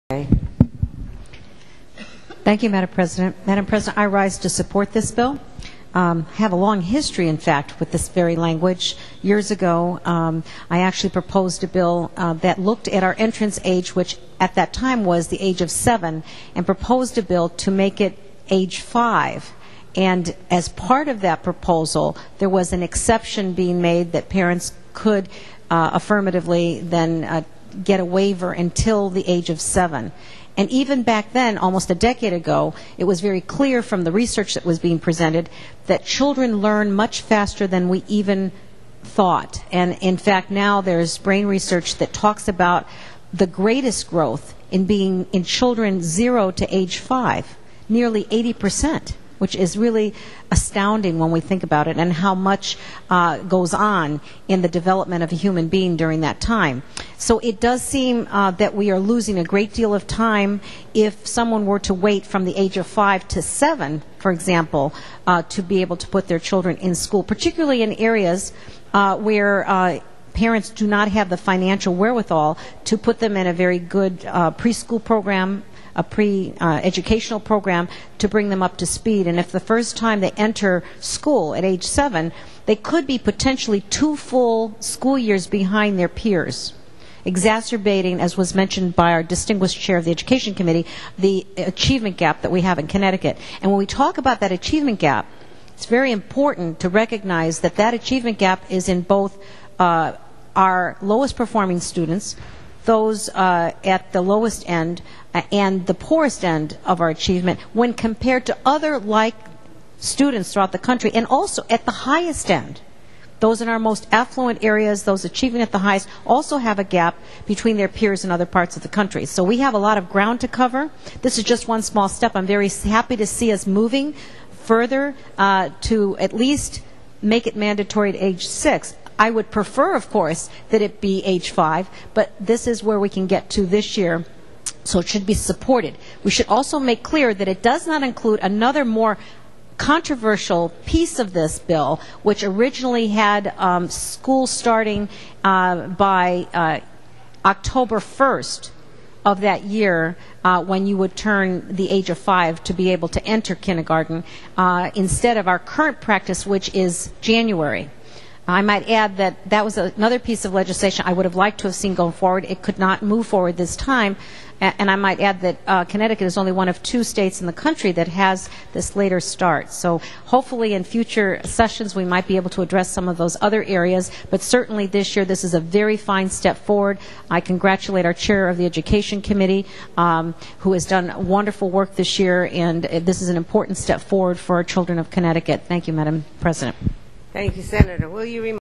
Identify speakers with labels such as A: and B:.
A: Thank you, Madam President. Madam President, I rise to support this bill. I have a long history, in fact, with this very language. Years ago, I actually proposed a bill that looked at our entrance age, which at that time was the age of 7, and proposed a bill to make it age 5. And as part of that proposal, there was an exception being made that parents could affirmatively then get a waiver until the age of 7. And even back then, almost a decade ago, it was very clear from the research that was being presented that children learn much faster than we even thought. And in fact, now there's brain research that talks about the greatest growth in children 0 to age 5, nearly 80%. Which is really astounding when we think about it and how much goes on in the development of a human being during that time. So it does seem that we are losing a great deal of time if someone were to wait from the age of 5 to 7, for example, to be able to put their children in school, particularly in areas where parents do not have the financial wherewithal to put them in a very good preschool program, a pre-educational program to bring them up to speed. And if the first time they enter school at age 7, they could be potentially 2 full school years behind their peers, exacerbating, as was mentioned by our distinguished chair of the Education Committee, the achievement gap that we have in Connecticut. And when we talk about that achievement gap, it's very important to recognize that that achievement gap is in both our lowest performing students, those at the lowest end, and the poorest end of our achievement when compared to other like students throughout the country, and also at the highest end. Those in our most affluent areas, those achieving at the highest, also have a gap between their peers in other parts of the country. So we have a lot of ground to cover. This is just one small step. I'm very happy to see us moving further to at least make it mandatory at age 6. I would prefer, of course, that it be age 5, but this is where we can get to this year, so it should be supported. We should also make clear that it does not include another more controversial piece of this bill, which originally had school starting by October 1st of that year, when you would turn the age of 5 to be able to enter kindergarten, instead of our current practice, which is January. I might add that that was another piece of legislation I would have liked to have seen going forward. It could not move forward this time. And I might add that Connecticut is only one of 2 states in the country that has this later start. So hopefully in future sessions we might be able to address some of those other areas. But certainly this year this is a very fine step forward. I congratulate our chair of the Education Committee, who has done wonderful work this year. And this is an important step forward for our children of Connecticut. Thank you, Madam President.
B: Thank you, Senator. Will you